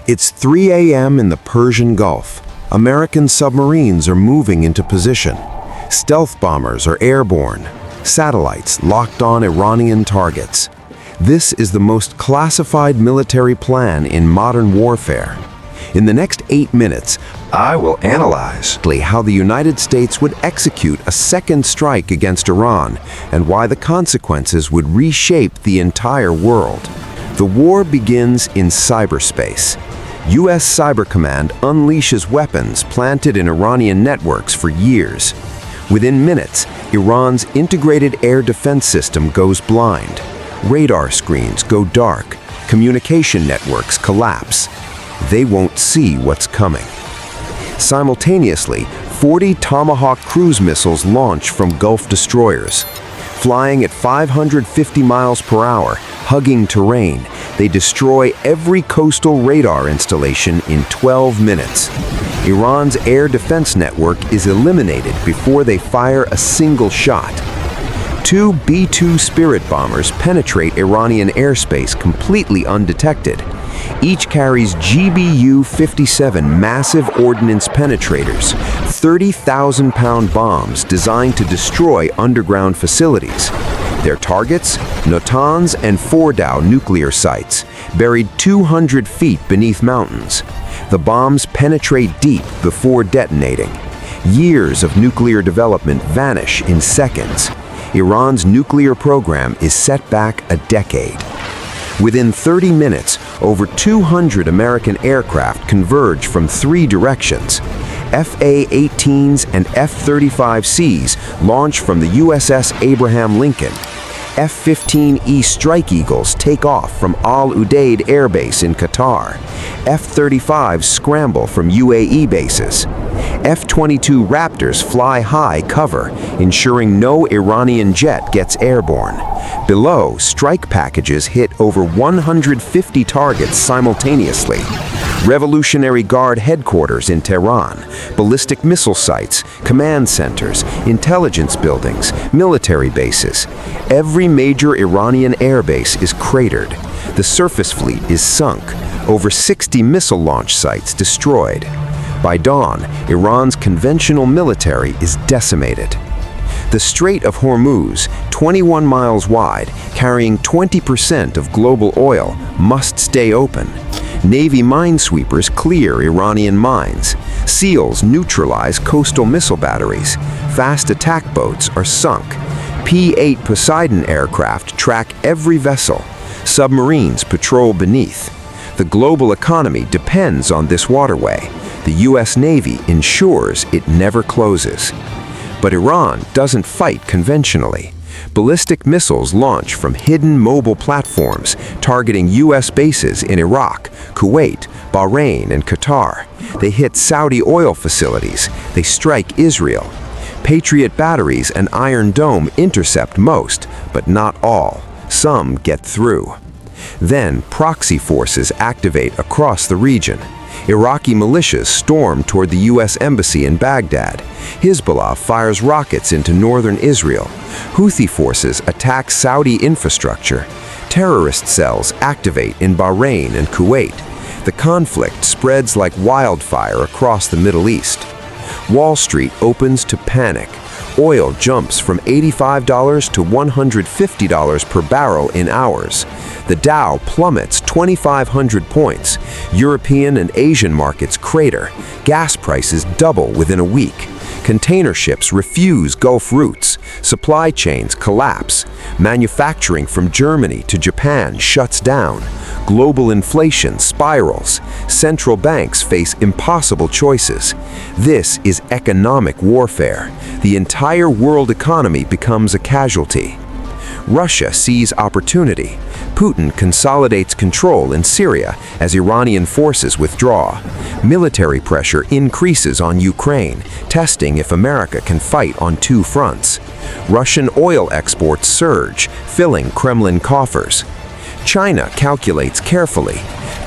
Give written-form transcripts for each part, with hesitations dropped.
It's 3 a.m. in the Persian Gulf. American submarines are moving into position. Stealth bombers are airborne. Satellites locked on Iranian targets. This is the most classified military plan in modern warfare. In the next 8 minutes, I will analyze how the United States would execute a second strike against Iran and why the consequences would reshape the entire world. The war begins in cyberspace. U.S. Cyber Command unleashes weapons planted in Iranian networks for years. Within minutes, Iran's integrated air defense system goes blind. Radar screens go dark. Communication networks collapse. They won't see what's coming. Simultaneously, 40 Tomahawk cruise missiles launch from Gulf destroyers. Flying at 550 miles per hour, hugging terrain, they destroy every coastal radar installation in 12 minutes. Iran's air defense network is eliminated before they fire a single shot. 2 B-2 Spirit bombers penetrate Iranian airspace completely undetected. Each carries GBU-57 massive ordnance penetrators, 30,000-pound bombs designed to destroy underground facilities. Their targets? Natanz and Fordow nuclear sites, buried 200 feet beneath mountains. The bombs penetrate deep before detonating. Years of nuclear development vanish in seconds. Iran's nuclear program is set back a decade. Within 30 minutes, over 200 American aircraft converge from 3 directions. FA-18s and F-35Cs launch from the USS Abraham Lincoln. F-15E Strike Eagles take off from Al Udeid Air Base in Qatar. F-35s scramble from UAE bases. F-22 Raptors fly high cover, ensuring no Iranian jet gets airborne. Below, strike packages hit over 150 targets simultaneously. Revolutionary Guard headquarters in Tehran, ballistic missile sites, command centers, intelligence buildings, military bases. Every major Iranian airbase is cratered. The surface fleet is sunk. Over 60 missile launch sites destroyed. By dawn, Iran's conventional military is decimated. The Strait of Hormuz, 21 miles wide, carrying 20% of global oil, must stay open. Navy minesweepers clear Iranian mines. SEALs neutralize coastal missile batteries. Fast attack boats are sunk. P-8 Poseidon aircraft track every vessel. Submarines patrol beneath. The global economy depends on this waterway. The U.S. Navy ensures it never closes. But Iran doesn't fight conventionally. Ballistic missiles launch from hidden mobile platforms, targeting U.S. bases in Iraq, Kuwait, Bahrain, and Qatar. They hit Saudi oil facilities. They strike Israel. Patriot batteries and Iron Dome intercept most, but not all. Some get through. Then, proxy forces activate across the region. Iraqi militias storm toward the U.S. Embassy in Baghdad. Hezbollah fires rockets into northern Israel. Houthi forces attack Saudi infrastructure. Terrorist cells activate in Bahrain and Kuwait. The conflict spreads like wildfire across the Middle East. Wall Street opens to panic. Oil jumps from $85 to $150 per barrel in hours. The Dow plummets 2,500 points. European and Asian markets crater. Gas prices double within a week. Container ships refuse Gulf routes. Supply chains collapse. Manufacturing from Germany to Japan shuts down. Global inflation spirals. Central banks face impossible choices. This is economic warfare. The entire world economy becomes a casualty. Russia sees opportunity. Putin consolidates control in Syria as Iranian forces withdraw. Military pressure increases on Ukraine, testing if America can fight on 2 fronts. Russian oil exports surge, filling Kremlin coffers. China calculates carefully.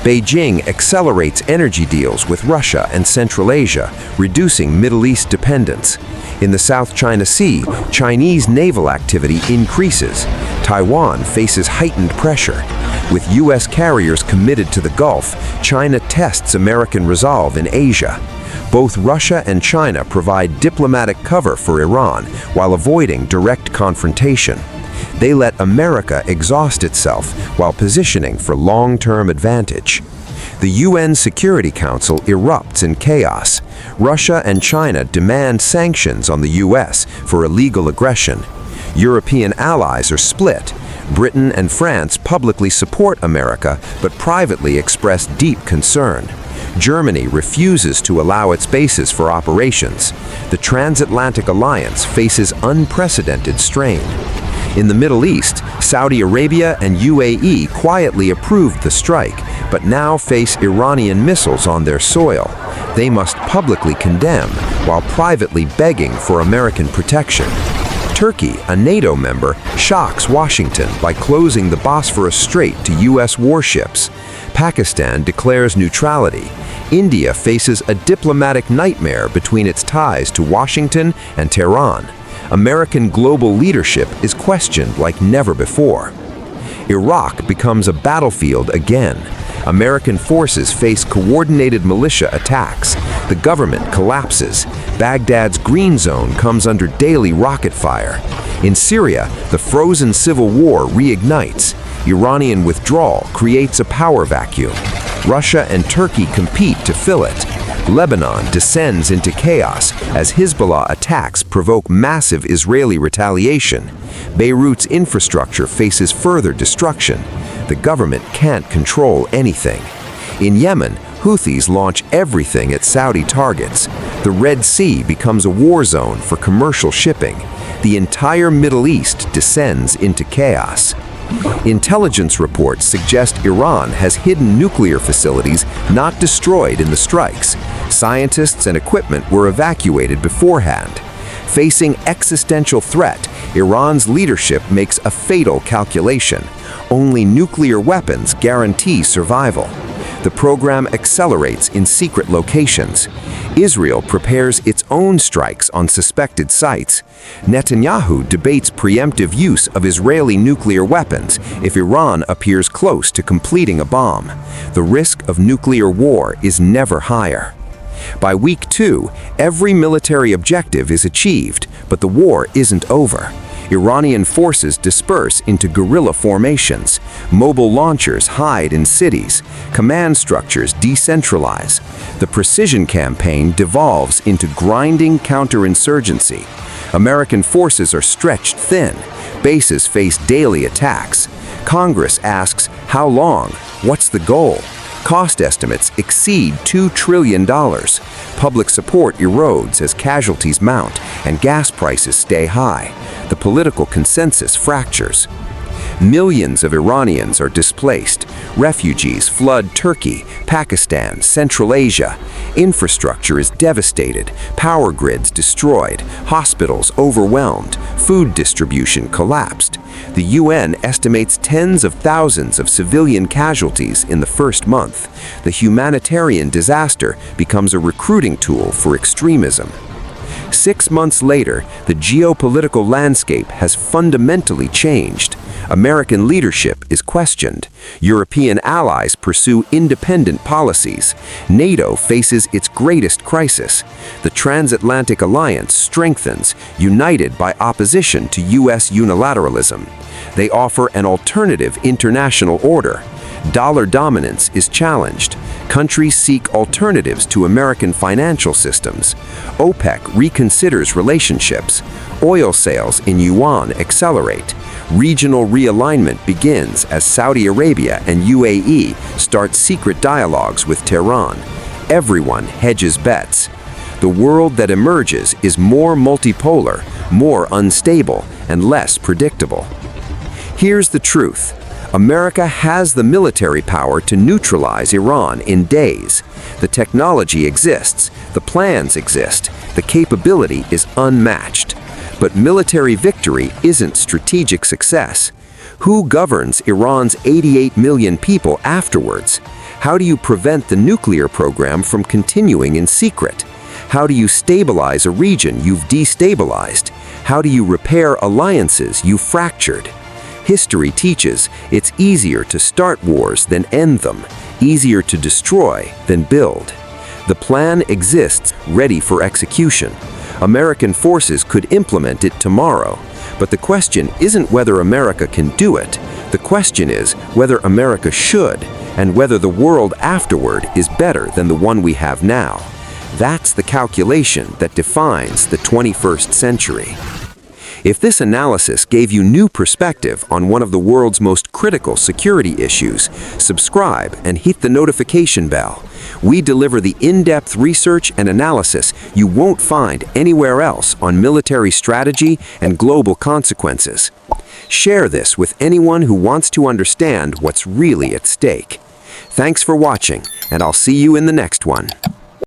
Beijing accelerates energy deals with Russia and Central Asia, reducing Middle East dependence. In the South China Sea, Chinese naval activity increases. Taiwan faces heightened pressure. With U.S. carriers committed to the Gulf, China tests American resolve in Asia. Both Russia and China provide diplomatic cover for Iran while avoiding direct confrontation. They let America exhaust itself while positioning for long-term advantage. The UN Security Council erupts in chaos. Russia and China demand sanctions on the US for illegal aggression. European allies are split. Britain and France publicly support America, but privately express deep concern. Germany refuses to allow its bases for operations. The transatlantic alliance faces unprecedented strain. In the Middle East, Saudi Arabia and UAE quietly approved the strike, but now face Iranian missiles on their soil. They must publicly condemn, while privately begging for American protection. Turkey, a NATO member, shocks Washington by closing the Bosphorus Strait to U.S. warships. Pakistan declares neutrality. India faces a diplomatic nightmare between its ties to Washington and Tehran. American global leadership is questioned like never before. Iraq becomes a battlefield again. American forces face coordinated militia attacks. The government collapses. Baghdad's green zone comes under daily rocket fire. In Syria, the frozen civil war reignites. Iranian withdrawal creates a power vacuum. Russia and Turkey compete to fill it. Lebanon descends into chaos as Hezbollah attacks provoke massive Israeli retaliation. Beirut's infrastructure faces further destruction. The government can't control anything. In Yemen, Houthis launch everything at Saudi targets. The Red Sea becomes a war zone for commercial shipping. The entire Middle East descends into chaos. Intelligence reports suggest Iran has hidden nuclear facilities not destroyed in the strikes. Scientists and equipment were evacuated beforehand. Facing existential threat, Iran's leadership makes a fatal calculation. Only nuclear weapons guarantee survival. The program accelerates in secret locations. Israel prepares its own strikes on suspected sites. Netanyahu debates preemptive use of Israeli nuclear weapons if Iran appears close to completing a bomb. The risk of nuclear war is never higher. By week 2, every military objective is achieved, but the war isn't over. Iranian forces disperse into guerrilla formations. Mobile launchers hide in cities. Command structures decentralize. The precision campaign devolves into grinding counterinsurgency. American forces are stretched thin. Bases face daily attacks. Congress asks, how long? What's the goal? Cost estimates exceed $2 trillion. Public support erodes as casualties mount and gas prices stay high. The political consensus fractures. Millions of Iranians are displaced. Refugees flood Turkey, Pakistan, Central Asia. Infrastructure is devastated, power grids destroyed, hospitals overwhelmed, food distribution collapsed. The UN estimates tens of thousands of civilian casualties in the first month. The humanitarian disaster becomes a recruiting tool for extremism. 6 months later, the geopolitical landscape has fundamentally changed. American leadership is questioned. European allies pursue independent policies. NATO faces its greatest crisis. The transatlantic alliance strengthens, united by opposition to U.S. unilateralism. They offer an alternative international order. Dollar dominance is challenged. Countries seek alternatives to American financial systems. OPEC reconsiders relationships. Oil sales in yuan accelerate. Regional realignment begins as Saudi Arabia and UAE start secret dialogues with Tehran. Everyone hedges bets. The world that emerges is more multipolar, more unstable, and less predictable. Here's the truth. America has the military power to neutralize Iran in days. The technology exists, the plans exist, the capability is unmatched. But military victory isn't strategic success. Who governs Iran's 88 million people afterwards? How do you prevent the nuclear program from continuing in secret? How do you stabilize a region you've destabilized? How do you repair alliances you fractured? History teaches it's easier to start wars than end them, easier to destroy than build. The plan exists, ready for execution. American forces could implement it tomorrow. But the question isn't whether America can do it. The question is whether America should, and whether the world afterward is better than the one we have now. That's the calculation that defines the 21st century. If this analysis gave you new perspective on one of the world's most critical security issues, subscribe and hit the notification bell. We deliver the in-depth research and analysis you won't find anywhere else on military strategy and global consequences. Share this with anyone who wants to understand what's really at stake. Thanks for watching, and I'll see you in the next one.